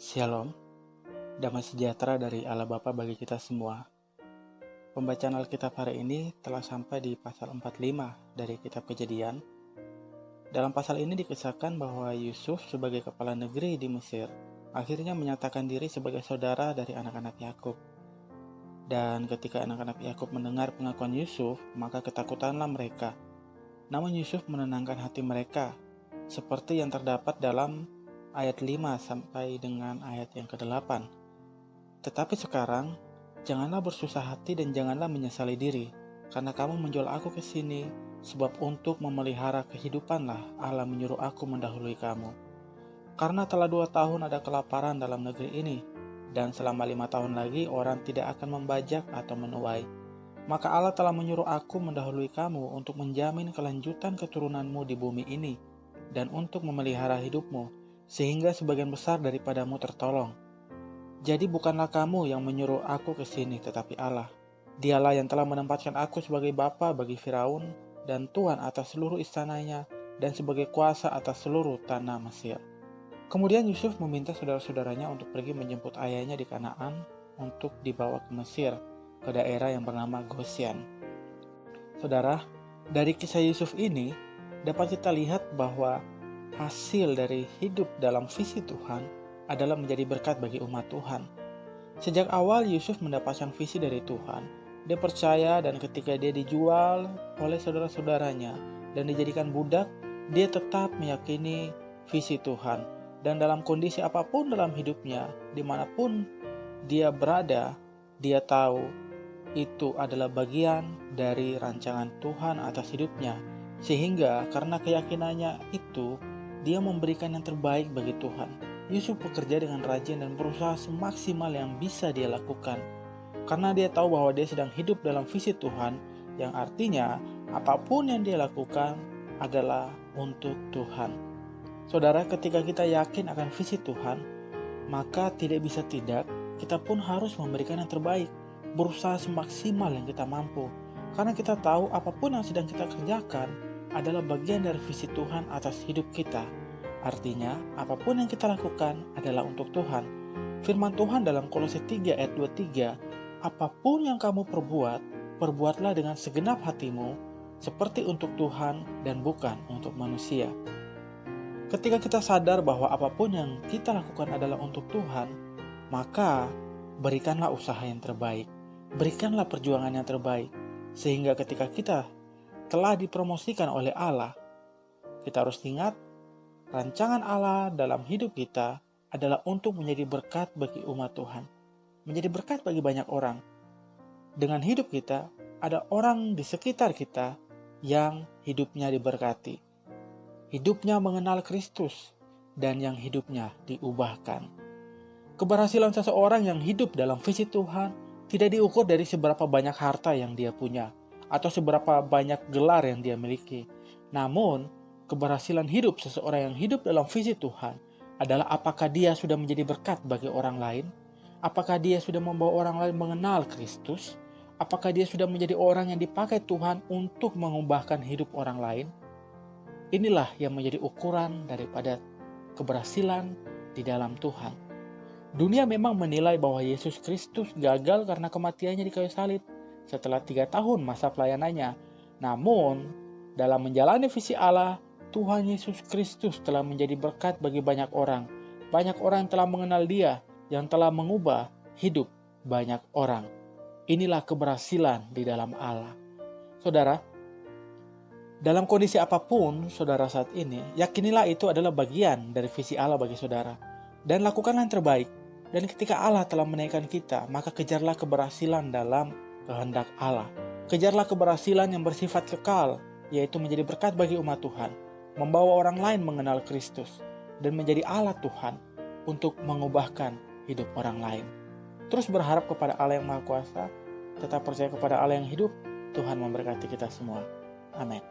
Shalom, damai sejahtera dari Allah Bapa bagi kita semua. Pembacaan Alkitab hari ini telah sampai di pasal 45 dari kitab Kejadian. Dalam pasal ini dikisahkan bahwa Yusuf sebagai kepala negeri di Mesir akhirnya menyatakan diri sebagai saudara dari anak-anak Yakub. Dan ketika anak-anak Yakub mendengar pengakuan Yusuf, maka ketakutanlah mereka. Namun Yusuf menenangkan hati mereka, seperti yang terdapat dalam ayat 5 sampai dengan ayat yang ke-8. Tetapi sekarang, janganlah bersusah hati dan janganlah menyesali diri, karena kamu menjual aku ke sini, sebab untuk memelihara kehidupanlah Allah menyuruh aku mendahului kamu. Karena telah 2 tahun ada kelaparan dalam negeri ini, dan selama 5 tahun lagi orang tidak akan membajak atau menuai. Maka Allah telah menyuruh aku mendahului kamu untuk menjamin kelanjutan keturunanmu di bumi ini, dan untuk memelihara hidupmu, sehingga sebagian besar daripadamu tertolong. Jadi bukanlah kamu yang menyuruh aku ke sini, tetapi Allah. Dialah yang telah menempatkan aku sebagai bapa bagi Firaun dan tuan atas seluruh istananya dan sebagai kuasa atas seluruh tanah Mesir. Kemudian Yusuf meminta saudara-saudaranya untuk pergi menjemput ayahnya di Kanaan untuk dibawa ke Mesir, ke daerah yang bernama Goshen. Saudara, dari kisah Yusuf ini dapat kita lihat bahwa hasil dari hidup dalam visi Tuhan adalah menjadi berkat bagi umat Tuhan. Sejak awal Yusuf mendapatkan visi dari Tuhan. Dia percaya, dan ketika dia dijual oleh saudara-saudaranya dan dijadikan budak, dia tetap meyakini visi Tuhan. Dan dalam kondisi apapun dalam hidupnya, dimanapun dia berada, dia tahu itu adalah bagian dari rancangan Tuhan atas hidupnya. Sehingga karena keyakinannya itu, dia memberikan yang terbaik bagi Tuhan. Yusuf bekerja dengan rajin dan berusaha semaksimal yang bisa dia lakukan. Karena dia tahu bahwa dia sedang hidup dalam visi Tuhan, yang artinya apapun yang dia lakukan adalah untuk Tuhan. Saudara, ketika kita yakin akan visi Tuhan, maka tidak bisa tidak, kita pun harus memberikan yang terbaik, berusaha semaksimal yang kita mampu. Karena kita tahu apapun yang sedang kita kerjakan adalah bagian dari visi Tuhan atas hidup kita. Artinya, apapun yang kita lakukan adalah untuk Tuhan. Firman Tuhan dalam Kolose 3 ayat 23, apapun yang kamu perbuat, perbuatlah dengan segenap hatimu, seperti untuk Tuhan dan bukan untuk manusia. Ketika kita sadar bahwa apapun yang kita lakukan adalah untuk Tuhan, maka berikanlah usaha yang terbaik, berikanlah perjuangan yang terbaik, sehingga ketika kita telah dipromosikan oleh Allah, kita harus ingat rancangan Allah dalam hidup kita adalah untuk menjadi berkat bagi umat Tuhan, menjadi berkat bagi banyak orang. Dengan hidup kita, ada orang di sekitar kita yang hidupnya diberkati, hidupnya mengenal Kristus, dan yang hidupnya diubahkan. Keberhasilan seseorang yang hidup dalam visi Tuhan tidak diukur dari seberapa banyak harta yang dia punya, atau seberapa banyak gelar yang dia miliki. Namun, keberhasilan hidup seseorang yang hidup dalam visi Tuhan adalah apakah dia sudah menjadi berkat bagi orang lain, apakah dia sudah membawa orang lain mengenal Kristus, apakah dia sudah menjadi orang yang dipakai Tuhan untuk mengubahkan hidup orang lain. Inilah yang menjadi ukuran daripada keberhasilan di dalam Tuhan. Dunia memang menilai bahwa Yesus Kristus gagal karena kematiannya di kayu salib setelah 3 tahun masa pelayanannya. Namun, dalam menjalani visi Allah, Tuhan Yesus Kristus telah menjadi berkat bagi banyak orang. Banyak orang yang telah mengenal Dia, yang telah mengubah hidup banyak orang. Inilah keberhasilan di dalam Allah. Saudara, dalam kondisi apapun saudara saat ini, yakinilah itu adalah bagian dari visi Allah bagi saudara. Dan lakukanlah yang terbaik. Dan ketika Allah telah menaikkan kita, maka kejarlah keberhasilan dalam kehendak Allah. Kejarlah keberhasilan yang bersifat kekal, yaitu menjadi berkat bagi umat Tuhan, membawa orang lain mengenal Kristus, dan menjadi alat Tuhan untuk mengubahkan hidup orang lain. Terus berharap kepada Allah yang Maha Kuasa, tetap percaya kepada Allah yang hidup. Tuhan memberkati kita semua. Amin.